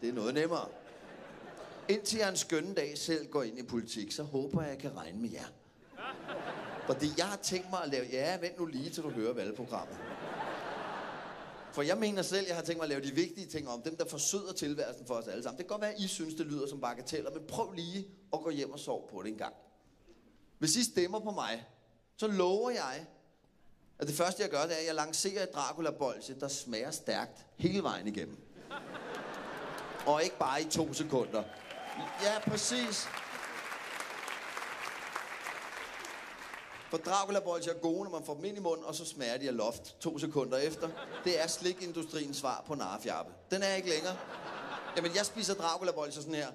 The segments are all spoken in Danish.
Det er noget nemmere. Indtil jeg en skønne dag selv går ind i politik, så håber jeg kan regne med jer. Fordi jeg har tænkt mig at lave... Ja, vent nu lige, til du hører valgprogrammet. For jeg mener selv, jeg har tænkt mig at lave de vigtige ting om. Dem, der forsøder tilværelsen for os alle sammen. Det kan godt være, at I synes, det lyder som bagateller, men prøv lige at gå hjem og sove på det en gang. Hvis I stemmer på mig, så lover jeg, at det første, jeg gør, det er, at jeg lancerer et Dracula-bolsje, der smager stærkt hele vejen igennem. Og ikke bare i 2 sekunder. Ja, præcis. For Dracula-bolsjer er gode, når man får dem ind i munden, og så smager de af loft 2 sekunder efter. Det er slikindustriens svar på narfjappe. Den er ikke længere. Jamen, jeg spiser Dracula-bolsjer sådan her.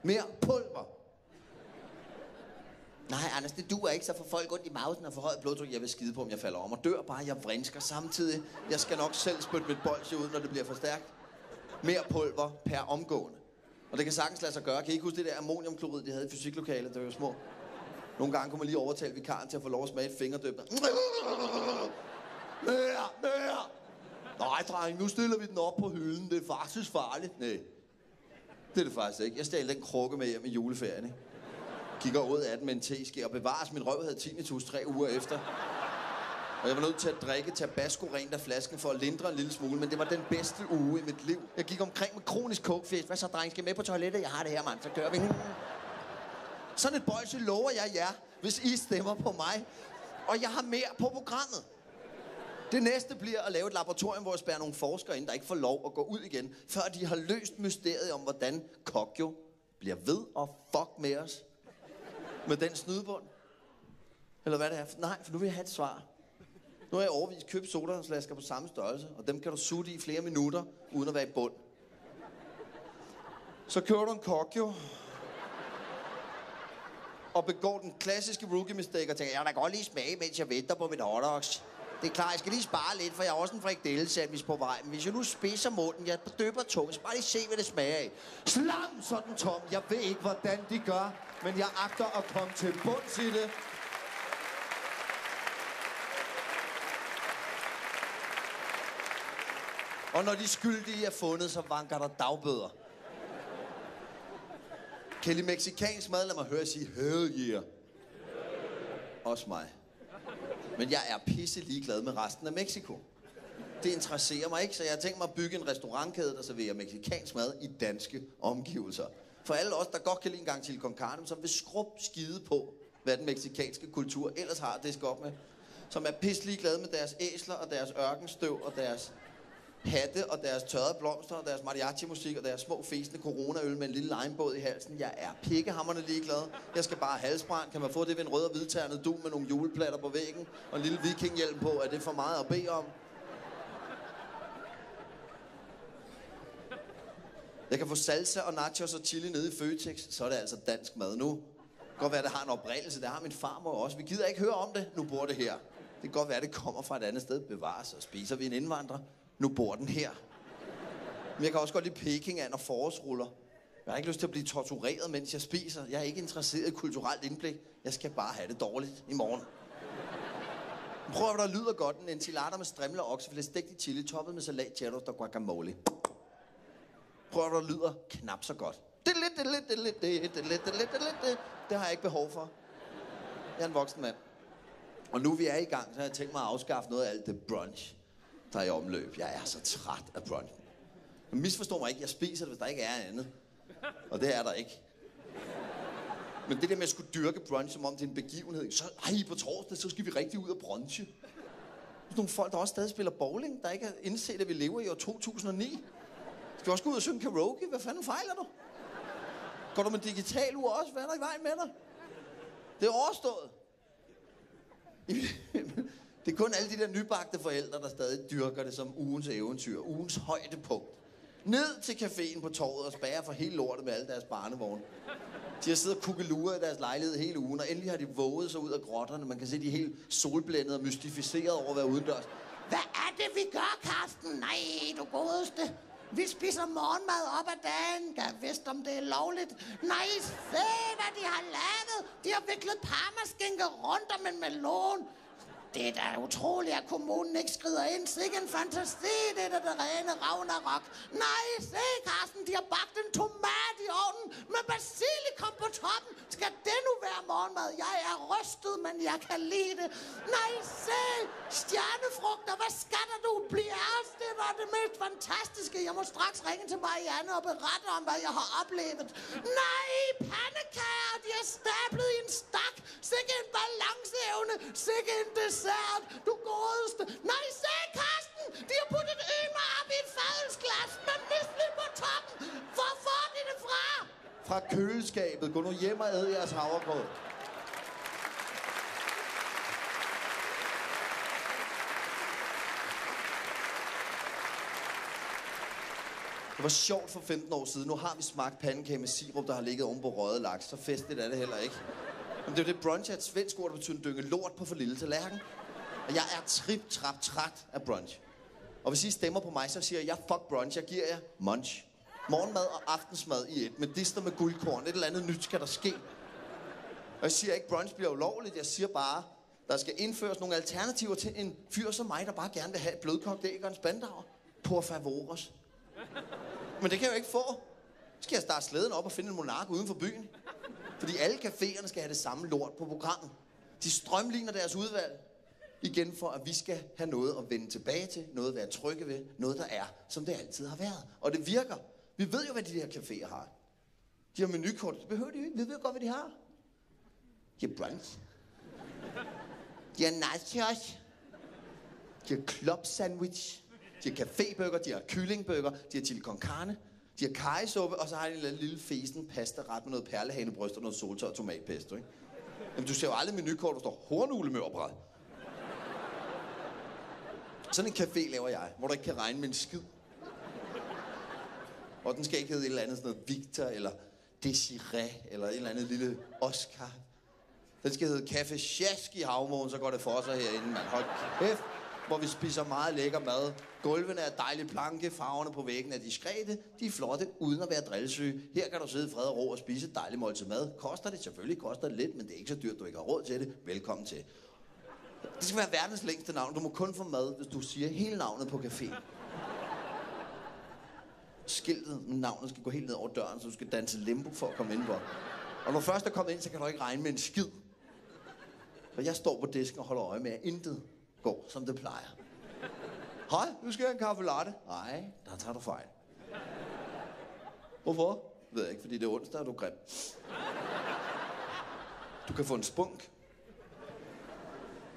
Mere pulver. Nej, Anders, det duer ikke, så får folk ondt i mausen og forhøjet blodtryk. Jeg vil skide på, om jeg falder om og dør bare. Jeg vrinsker samtidig. Jeg skal nok selv spytte mit bolsje ud, når det bliver for stærkt. Mere pulver per omgående. Og det kan sagtens lade sig gøre. Kan I ikke huske det der ammoniumklorid, de havde i fysiklokalet, der var små? Nogle gange kunne man lige overtale vikaren til at få lov at smage et fingerdøb. Mere! Nej, dreng, nu stiller vi den op på hylden. Det er faktisk farligt. Nej, det er det faktisk ikke. Jeg stjal den krukke med hjem i juleferien, ikke? Kigger ud af den med en teske og bevares. Min røv havde tinnitus 3 uger efter. Og jeg var nødt til at drikke tabasco rent af flasken for at lindre en lille smule, men det var den bedste uge i mit liv. Jeg gik omkring med kronisk kokefjæs. Hvad så, dreng? Skal med på toilettet? Jeg har det her, mand. Så kører vi. Sådan et bolsje lover jeg jer, hvis I stemmer på mig. Og jeg har mere på programmet. Det næste bliver at lave et laboratorium, hvor jeg spærrer nogle forskere ind, der ikke får lov at gå ud igen, før de har løst mysteriet om, hvordan Kokjo bliver ved at fuck med os. Med den snydebund. Eller hvad det er. Nej, for nu vil jeg have et svar. Nu har jeg overvist købt sodavandsflasker på samme størrelse, og dem kan du sutte i flere minutter, uden at være i bund. Så køber du en Kokjo, og begår den klassiske rookie-mistake og tænker, jeg vil da godt lige smage, mens jeg venter på mit hotdogs. Det er klart, jeg skal lige spare lidt, for jeg har også en frikadelle-sandwich på vej. Men hvis jeg nu spidser munden, jeg døber tungen, så bare lige se, hvad det smager af. Slam sådan tom. Jeg ved ikke, hvordan de gør, men jeg agter at komme til bunds i det. Og når de skyldige er fundet, så vanker der dagbøder. Kan I mexicansk mad? Lad mig høre sige, hell yeah. Også mig. Men jeg er pisse ligeglad med resten af Mexico. Det interesserer mig ikke, så jeg har tænkt mig at bygge en restaurantkæde, der serverer mexicansk mad i danske omgivelser. For alle os, der godt kan lide en gang chili con carne, som vil skrub skide på, hvad den mexicanske kultur ellers har at diske op med. Som er pisse ligeglade med deres æsler og deres ørkenstøv og deres hatte og deres tørrede blomster og deres mariachi-musik og deres små fæsende coronaøl med en lille linebåd i halsen. Jeg er pikkehamrende ligeglad. Jeg skal bare have halsbrand. Kan man få det ved en rød og hvidternet dug med nogle juleplatter på væggen og en lille vikinghjelm på? Er det for meget at bede om? Jeg kan få salsa og nachos og chili nede i Føtex, så er det altså dansk mad nu. Det kan godt være, det har en oprindelse. Det har min farmor også. Vi gider ikke høre om det. Nu bor det her. Det kan godt være, det kommer fra et andet sted. Bevares, og spiser vi en indvandrer. Nu bor den her. Men jeg kan også godt lide pekingand og forårsruller. Jeg har ikke lyst til at blive tortureret, mens jeg spiser. Jeg er ikke interesseret i kulturelt indblik. Jeg skal bare have det dårligt i morgen. Prøv at der lyder godt. En enchilada med strimler og oksefilet stegt i chili, toppet med salat, cheddar og guacamole. Prøv at der lyder knap så godt. Det har jeg ikke behov for. Jeg er en voksen mand. Og nu vi er i gang, så har jeg tænkt mig at afskaffe noget af alt det brunch, der er i omløb. Jeg er så træt af brunch. Men misforstår mig ikke, jeg spiser det, hvis der ikke er andet. Og det er der ikke. Men det der med at skulle dyrke brunch, som om det er en begivenhed, så på torsdag, så skal vi rigtig ud og brunche. Nogle folk, der også stadig spiller bowling, der ikke har indset, at vi lever i år 2009. Skal vi også gå ud og synge karaoke? Hvad fanden fejler du? Går du med digital ur også? Hvad er der i vejen med dig? Det er overstået. Det er kun alle de der nybagte forældre, der stadig dyrker det som ugens eventyr. Ugens højdepunkt. Ned til caféen på torvet og spærrer for hele lortet med alle deres barnevogne. De har siddet og kukkelurer i deres lejlighed hele ugen, og endelig har de våget sig ud af grotterne. Man kan se, de er helt solblændede og mystificeret over at være udendørs. Hvad er det, vi gør, Karsten? Nej, du godeste. Vi spiser morgenmad op ad dagen. Jeg vidste, om det er lovligt. Nej, se, hvad de har lavet. De har viklet parmaskinke rundt om en melon. Det er da utroligt, at kommunen ikke skrider ind. Sikke en fantasi, det er det rene Ragnarok. Nej, se, Carsten, de har bagt en tomat i ovnen med basilikum på toppen. Skal det nu være morgenmad? Jeg er rystet, men jeg kan lide det. Nej, se, stjernefrugter, hvad skatter du? Bjerres, det var det mest fantastiske. Jeg må straks ringe til Marianne og berette om, hvad jeg har oplevet. Nej, pandekager, de er stablet i en stak. Sikke en balanceevne, sikke en dessert, du godeste. Nej, se, Carsten, de har puttet ymer op i et fadelsglas med mysli på toppen. Hvor får de det fra? Fra køleskabet. Gå nu hjem og æd jeres havregrød. Det var sjovt for 15 år siden. Nu har vi smagt pandekage med sirup, der har ligget oven på røget laks. Så festligt er det heller ikke. Men det er det brunch er et svensk ord, der betyder en dynge lort på for lille tallerken. Og jeg er trip-trap-træt af brunch. Og hvis I stemmer på mig, så siger jeg fuck brunch. Jeg giver jer munch. Morgenmad og aftensmad i et. Med dister med guldkorn. Et eller andet nyt skal der ske. Og jeg siger ikke, brunch bliver ulovligt. Jeg siger bare, der skal indføres nogle alternativer til en fyr som mig, der bare gerne vil have et blødkogt æg og en spandauer. Por favores. Men det kan jeg jo ikke få. Så skal jeg starte slæden op og finde en monark uden for byen. Fordi alle caféerne skal have det samme lort på programmet. De strømligner deres udvalg. Igen for, at vi skal have noget at vende tilbage til. Noget at være trygge ved. Noget, der er, som det altid har været. Og det virker. Vi ved jo, hvad de her caféer har. De har menukort. Det behøver de jo ikke. Vi ved godt, hvad de har. De har brunch. De har nachos. De har club sandwich. De har cafébøger. De har kyllingbøger. De har chili con carne. De har karrysuppe, og så har de en lille fesen pastaret med noget perlehanebryst og noget soltør og tomatpesto, ikke? Jamen, du ser jo aldrig menukort, der står hornulemørbrad. Sådan en café laver jeg, hvor du ikke kan regne med en skid. Og den skal ikke hedde et eller andet sådan noget Victor, eller Desiree, eller et eller andet lille Oscar. Den skal hedde Café Sjask i Havmåen, så går det for sig herinde, mand. Hold kæft, hvor vi spiser meget lækker mad. Gulvene er dejlige planke, farverne på væggen er diskrete, de er flotte, uden at være drillsyge. Her kan du sidde i fred og ro og spise et dejligt måltid mad. Koster det? Selvfølgelig koster det lidt, men det er ikke så dyrt, du ikke har råd til det. Velkommen til. Det skal være verdens længste navn. Du må kun få mad, hvis du siger hele navnet på caféen. Skiltet med navnet skal gå helt ned over døren, så du skal danse limbo for at komme ind på. Og når du først er kommet ind, så kan du ikke regne med en skid. For jeg står på disken og holder øje med, at intet går, som det plejer. Hej, nu skal jeg have en kaffe latte. Nej, der tager du fejl. Hvorfor? Ved jeg ikke, fordi det er onsdag, og du er grim. Du kan få en spunk.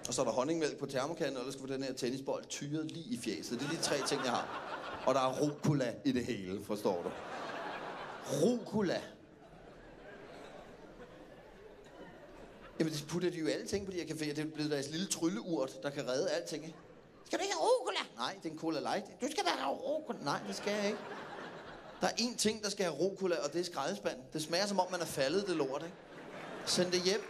Og så er der honningmælk på termokanden, og ellers skal du få den her tennisbold tyret lige i fjeset. Det er de 3 ting, jeg har. Og der er rucola i det hele, forstår du? Rucola. Jamen, det putter de jo alle ting på de her caféer. Det er blevet deres lille trylleurt, der kan redde alting, ikke? Skal du ikke have rucola? Nej, det er en cola light. Du skal da have rucola. Nej, det skal jeg ikke. Der er én ting, der skal have rucola, og det er skraldespand. Det smager, som om man er faldet, det lort, ikke? Send det hjem.